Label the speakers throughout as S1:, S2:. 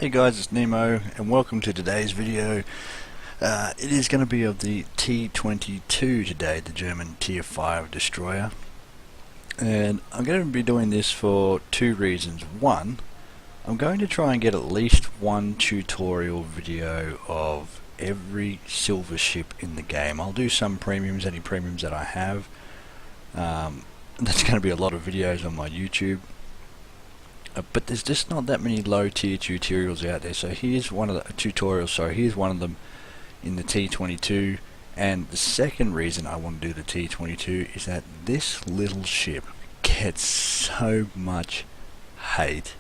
S1: Hey guys, it's Nemo and welcome to today's video. It is going to be of the T22 today, the German Tier 5 destroyer. And I'm going to be doing this for two reasons. One, I'm going to try and get at least one tutorial video of every silver ship in the game. I'll do some premiums, any premiums that I have. That's going to be a lot of videos on my YouTube. But there's just not that many low tier tutorials out there. So here's one of the tutorials. Here's one of them in the T22. And the second reason I want to do the T22 is that this little ship gets so much hate.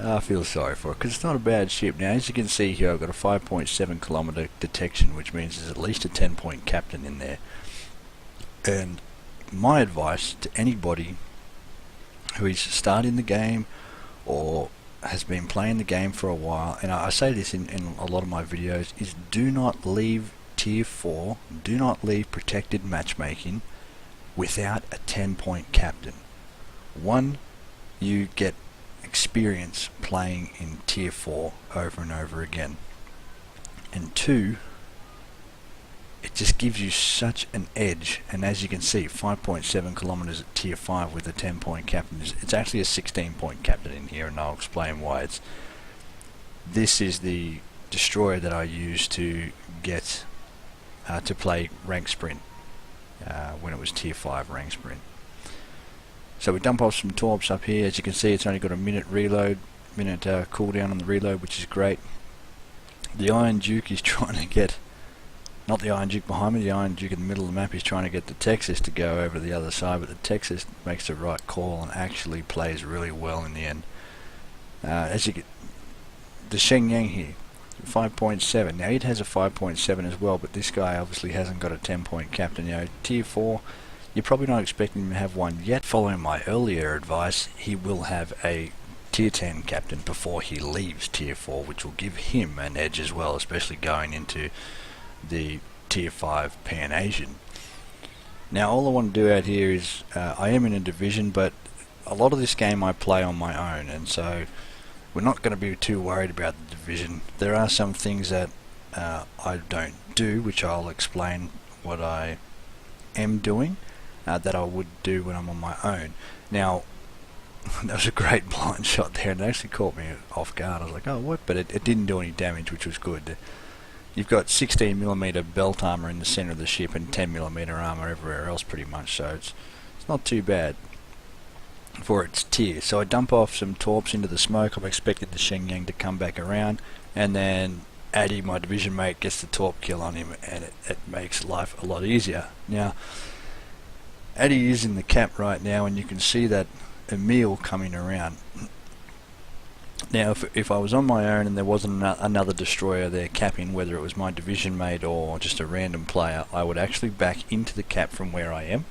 S1: I feel sorry for it because it's not a bad ship. Now, as you can see here, I've got a 5.7 kilometer detection, which means there's at least a 10-point captain in there. And my advice to anybody who is starting the game or has been playing the game for a while, and I say this in a lot of my videos, is do not leave tier 4, do not leave protected matchmaking without a 10-point captain. One, you get experience playing in tier 4 over and over again, and two, it just gives you such an edge. And as you can see, 5.7 kilometers at tier 5 with a 10-point captain. It's actually a 16-point captain in here, and I'll explain why. This is the destroyer that I use to get to play rank sprint when it was tier 5 rank sprint. So we dump off some torps up here. As you can see, it's only got a minute cooldown on the reload, which is great. The Iron Duke is trying to get, not the Iron Duke behind me, the Iron Duke in the middle of the map is trying to get the Texas to go over to the other side, but the Texas makes the right call and actually plays really well in the end. As you get the Shenyang here, 5.7. Now it has a 5.7 as well, but this guy obviously hasn't got a 10-point captain. You know, tier 4, you're probably not expecting him to have one yet. Following my earlier advice, he will have a tier 10 captain before he leaves tier 4, which will give him an edge as well, especially going into the tier 5 Pan Asian. Now all I want to do out here is I am in a division, but a lot of this game I play on my own, and so we're not going to be too worried about the division. There are some things that I don't do, which I'll explain what I am doing that I would do when I'm on my own. Now that was a great blind shot there, and it actually caught me off guard. I was like, oh what, but it didn't do any damage, which was good. You've got 16mm belt armor in the center of the ship and 10mm armor everywhere else pretty much, so it's not too bad for its tier. So I dump off some torps into the smoke. I'm expecting the Shenyang to come back around, and then Addy, my division mate, gets the torp kill on him, and it makes life a lot easier. Now Addy is in the cap right now, and you can see that Emil coming around. Now if I was on my own and there wasn't another destroyer there capping, whether it was my division mate or just a random player, I would actually back into the cap from where I am,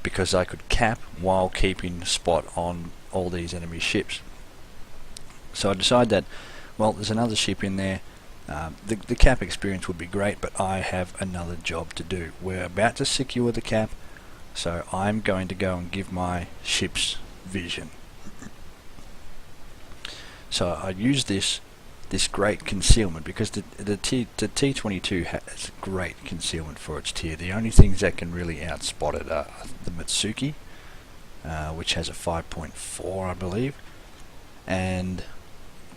S1: because I could cap while keeping spot on all these enemy ships. So I decided that, well, there's another ship in there, the cap experience would be great, but I have another job to do. We're about to secure the cap, so I'm going to go and give my ships vision. So I use this great concealment, because the T22 has great concealment for its tier. The only things that can really outspot it are the Mitsuki, which has a 5.4 I believe, and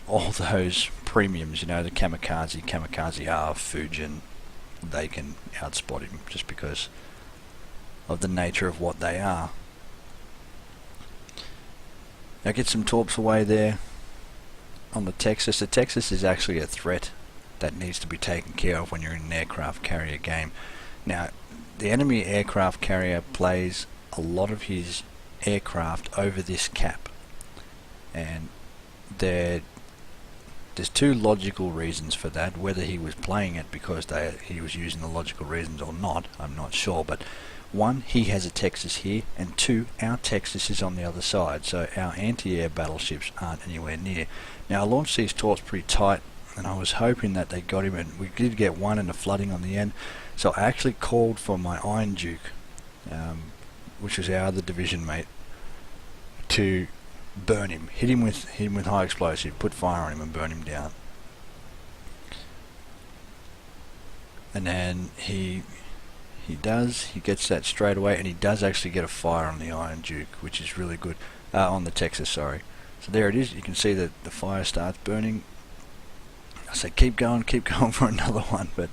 S1: all those premiums, you know, the Kamikaze R, Fujin, they can outspot him just because of the nature of what they are. Now get some torps away there on the Texas. The Texas is actually a threat that needs to be taken care of when you're in an aircraft carrier game. Now the enemy aircraft carrier plays a lot of his aircraft over this cap, and there's two logical reasons for that. Whether he was playing it because he was using the logical reasons or not, I'm not sure, but one, he has a Texas here, and two, our Texas is on the other side, so our anti-air battleships aren't anywhere near. Now I launched these torps pretty tight, and I was hoping that they got him, and we did get one in the flooding on the end, so I actually called for my Iron Duke, which was our other division mate, to burn him, hit him with high explosive, put fire on him and burn him down. And then he gets that straight away, and he does actually get a fire on the Iron Duke, which is really good. On the Texas, sorry. So there it is. You can see that the fire starts burning. I say keep going for another one, but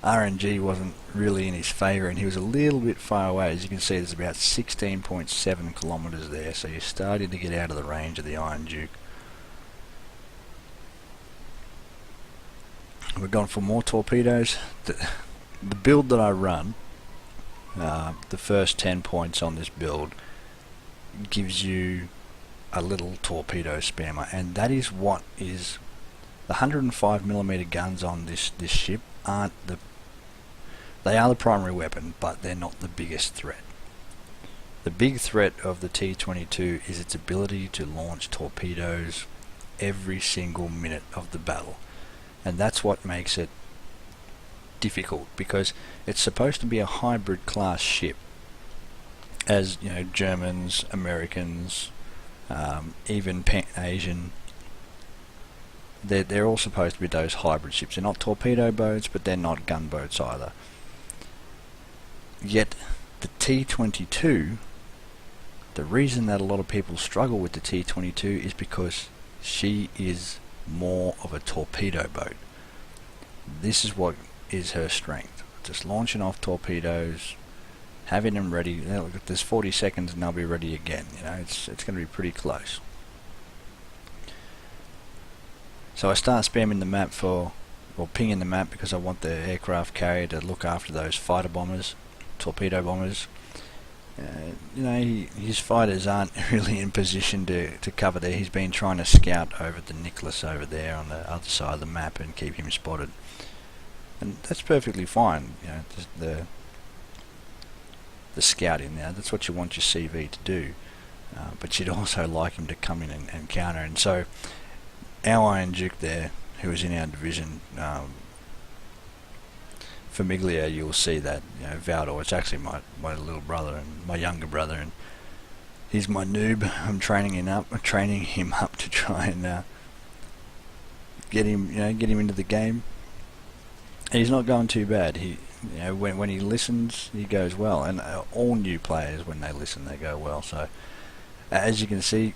S1: RNG wasn't really in his favour, and he was a little bit far away. As you can see, there's about 16.7 kilometres there, so you're starting to get out of the range of the Iron Duke. We're going for more torpedoes. The build that I run, the first 10 points on this build gives you a little torpedo spammer, and that is what is the 105mm guns on this ship they are the primary weapon, but they're not the biggest threat. The big threat of the T22 is its ability to launch torpedoes every single minute of the battle, and that's what makes it difficult, because it's supposed to be a hybrid class ship, as you know, Germans, Americans, even Asian, they're all supposed to be those hybrid ships. They're not torpedo boats, but they're not gunboats either. Yet the T22, the reason that a lot of people struggle with the T22 is because she is more of a torpedo boat. This is what is her strength, just launching off torpedoes, having them ready. There's 40 seconds and they'll be ready again. You know, it's going to be pretty close. So I start spamming the map or pinging the map, because I want the aircraft carrier to look after those fighter bombers, torpedo bombers. You know, his fighters aren't really in position to cover there. He's been trying to scout over the Nicholas over there on the other side of the map and keep him spotted. And that's perfectly fine, you know, the scouting now, that's what you want your CV to do. But you'd also like him to come in and counter. And so our Iron Duke there, who was in our division, Famiglia, you'll see that, you know, Valdor, it's actually my little brother and my younger brother, and he's my noob. I'm training him up to try and get him into the game. He's not going too bad. He, you know, when he listens, he goes well, and all new players, when they listen, they go well. So as you can see,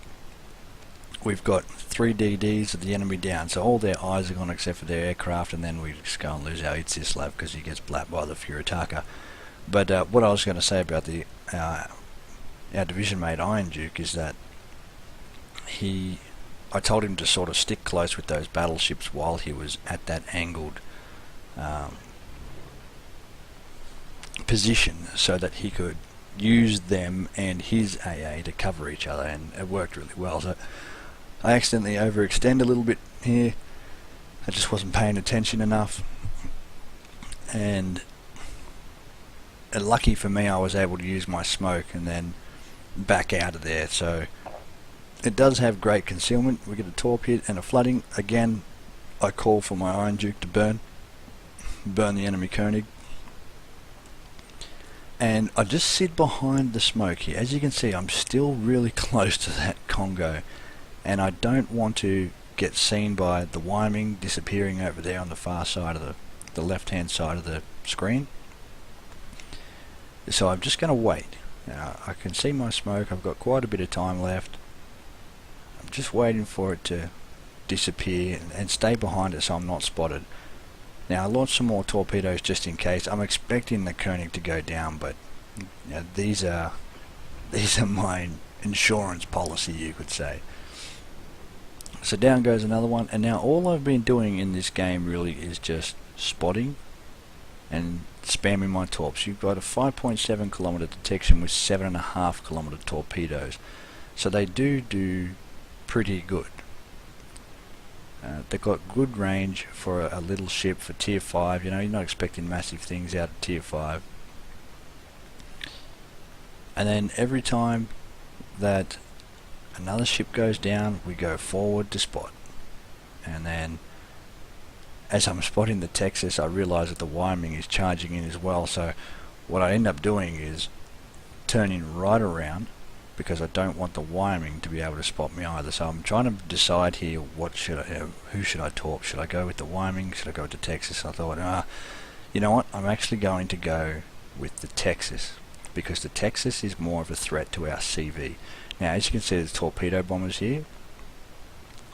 S1: we've got 3 DDs of the enemy down, so all their eyes are gone except for their aircraft, and then we just go and lose our Itzislav because he gets blapped by the Furitaka. But what I was going to say about our division mate Iron Duke is that I told him to sort of stick close with those battleships while he was at that angled position, so that he could use them and his AA to cover each other, and it worked really well. So I accidentally overextend a little bit here. I just wasn't paying attention enough, and lucky for me, I was able to use my smoke and then back out of there. So it does have great concealment. We get a torpedo and a flooding. Again, I call for my Iron Duke to burn the enemy Koenig, and I just sit behind the smoke here. As you can see, I'm still really close to that Congo, and I don't want to get seen by the Wyoming disappearing over there on the far side of the left hand side of the screen. So I'm just going to wait. Now, I can see my smoke. I've got quite a bit of time left. I'm just waiting for it to disappear and stay behind it so I'm not spotted. Now I launched some more torpedoes just in case. I'm expecting the Koenig to go down, but you know, these are my insurance policy, you could say. So down goes another one, and now all I've been doing in this game really is just spotting and spamming my torps. You've got a 5.7 kilometer detection with 7.5 kilometer torpedoes, so they do pretty good. They've got good range for a little ship for tier 5. You know, you're not expecting massive things out of tier 5. And then every time that another ship goes down, we go forward to spot. And then as I'm spotting the Texas, I realise that the Wyoming is charging in as well. So what I end up doing is turning right around, because I don't want the Wyoming to be able to spot me either. So I'm trying to decide here, what should I, who should I talk? Should I go with the Wyoming? Should I go with the Texas? I thought, you know what? I'm actually going to go with the Texas, because the Texas is more of a threat to our CV. Now, as you can see, there's torpedo bombers here,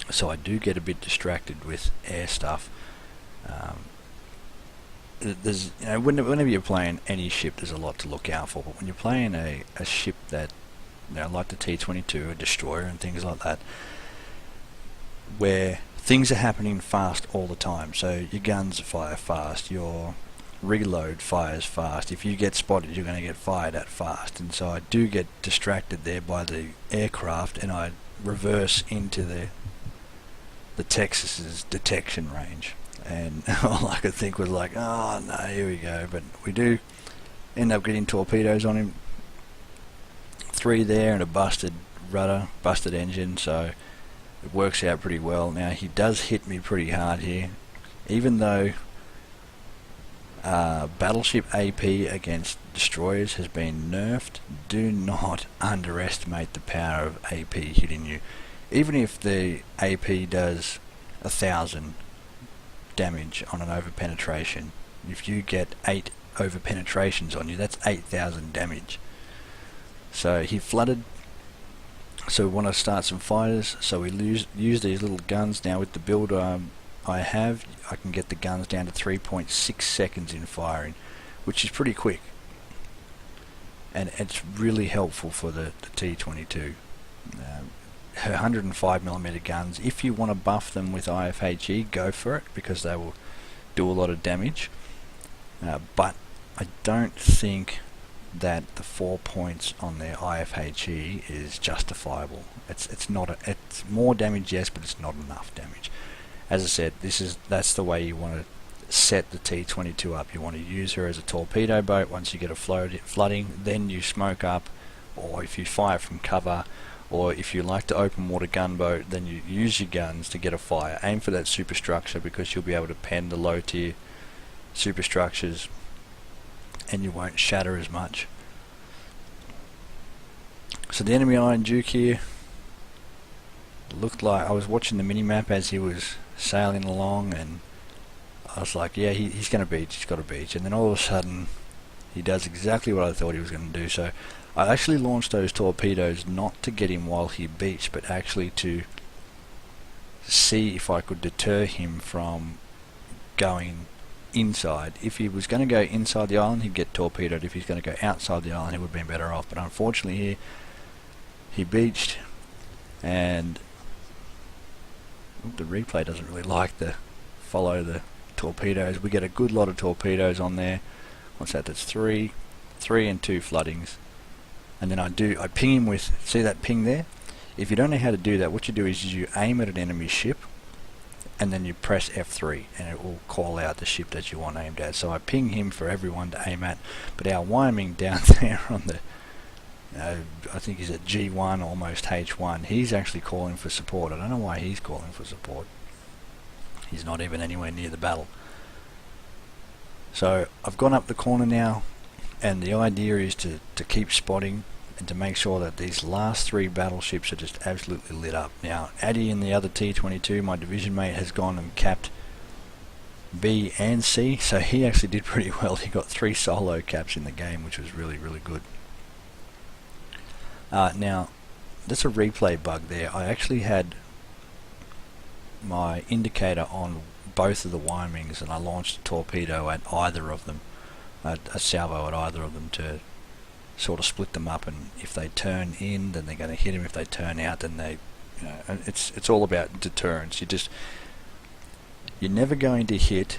S1: so I do get a bit distracted with air stuff. There's, you know, whenever you're playing any ship, there's a lot to look out for. But when you're playing a ship that, you know, like the T22, a destroyer and things like that, where things are happening fast all the time. So your guns fire fast, your reload fires fast. If you get spotted, you're going to get fired at fast. And so I do get distracted there by the aircraft, and I reverse into the Texas's detection range. And all I could think was like, oh no, here we go. But we do end up getting torpedoes on him. 3 there and a busted rudder, busted engine, so it works out pretty well. Now, he does hit me pretty hard here, even though battleship AP against destroyers has been nerfed. Do not underestimate the power of AP hitting you. Even if the AP does 1,000 damage on an over-penetration, if you get 8 over-penetrations on you, that's 8,000 damage. So he flooded, so we want to start some fighters, so we use these little guns. Now with the build I have, I can get the guns down to 3.6 seconds in firing, which is pretty quick, and it's really helpful for the T22. Her 105mm guns, if you want to buff them with IFHE, go for it, because they will do a lot of damage, but I don't think that the 4 points on their IFHE is justifiable. It's more damage, yes, but it's not enough damage. As I said, that's the way you want to set the T22 up. You want to use her as a torpedo boat. Once you get a flooding, then you smoke up, or if you fire from cover, or if you like to open water gunboat, then you use your guns to get a fire. Aim for that superstructure, because you'll be able to pen the low tier superstructures and you won't shatter as much. So the enemy Iron Duke here looked like, I was watching the mini-map as he was sailing along, and I was like, yeah, he's going to beach, he's got a beach. And then all of a sudden he does exactly what I thought he was going to do. So I actually launched those torpedoes not to get him while he beached, but actually to see if I could deter him from going inside. If he was going to go inside the island, he'd get torpedoed. If he's going to go outside the island, he would have been better off. But unfortunately here, he beached, and the replay doesn't really like to follow the torpedoes. We get a good lot of torpedoes on there. What's that? That's 3 and 2 floodings. And then I ping him with, see that ping there? If you don't know how to do that, what you do is you aim at an enemy ship, and then you press F3, and it will call out the ship that you want aimed at. So I ping him for everyone to aim at, but our Wyoming down there on the, I think he's at G1, almost H1, he's actually calling for support. I don't know why he's calling for support. He's not even anywhere near the battle. So I've gone up the corner now, and the idea is to keep spotting and to make sure that these last 3 battleships are just absolutely lit up. Now, Addy and the other T22, my division mate, has gone and capped B and C, so he actually did pretty well. He got 3 solo caps in the game, which was really, really good. Now, that's a replay bug there. I actually had my indicator on both of the Wyomings, and I launched a torpedo at either of them, a salvo at either of them, to sort of split them up, and if they turn in, then they're going to hit him. If they turn out, then they, you know, and it's all about deterrence. You're never going to hit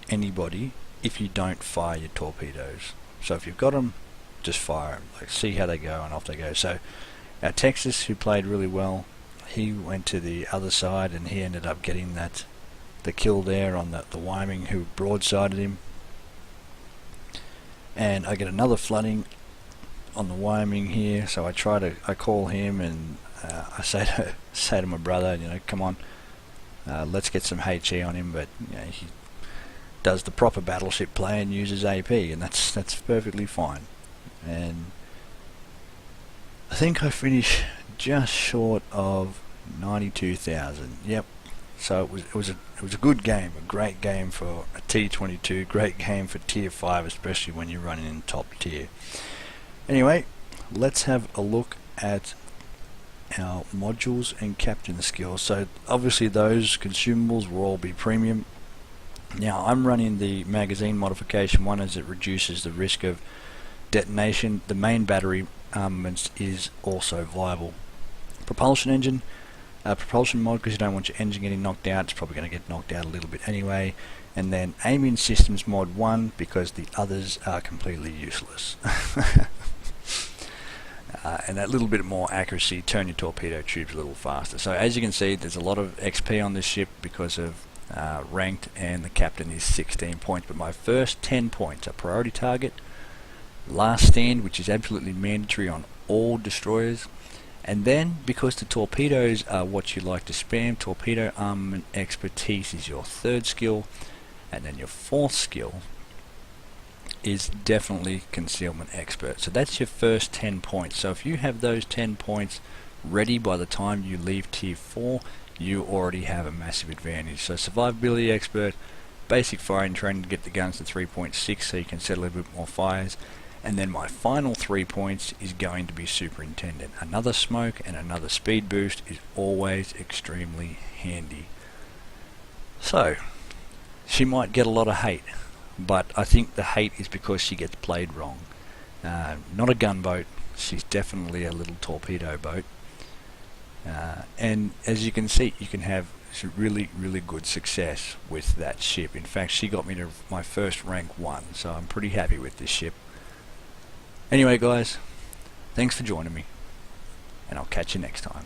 S1: anybody if you don't fire your torpedoes. So if you've got them, just fire them, like, see how they go, and off they go. So our Texas, who played really well, he went to the other side, and he ended up getting the kill there on the Wyoming, who broadsided him. And I get another flooding on the Wyoming here, so I call him, and I say to my brother, you know, come on, let's get some HE on him. But you know, he does the proper battleship play and uses AP, and that's perfectly fine. And I think I finished just short of 92,000. Yep. So it was a good game, a great game for a T22, great game for tier 5, especially when you're running in top tier. Anyway, let's have a look at our modules and captain skills. So obviously those consumables will all be premium. Now I'm running the magazine modification one, as it reduces the risk of detonation. The main battery armaments is also viable. Propulsion engine, propulsion mod, because you don't want your engine getting knocked out. It's probably going to get knocked out a little bit anyway. And then aiming systems mod 1, because the others are completely useless. And that little bit more accuracy, turn your torpedo tubes a little faster. So as you can see, there's a lot of XP on this ship because of ranked, and the captain is 16 points. But my first 10 points are priority target, last stand, which is absolutely mandatory on all destroyers, and then because the torpedoes are what you like to spam, torpedo armament expertise is your third skill, and then your fourth skill is definitely concealment expert. So that's your first 10 points. So if you have those 10 points ready by the time you leave tier 4, you already have a massive advantage. So survivability expert, basic firing training to get the guns to 3.6 so you can set a little bit more fires, and then my final 3 points is going to be superintendent. Another smoke and another speed boost is always extremely handy. So she might get a lot of hate, but I think the hate is because she gets played wrong. Not a gunboat, she's definitely a little torpedo boat. And as you can see, you can have really good success with that ship. In fact, she got me to my first rank 1, so I'm pretty happy with this ship. Anyway guys, thanks for joining me, and I'll catch you next time.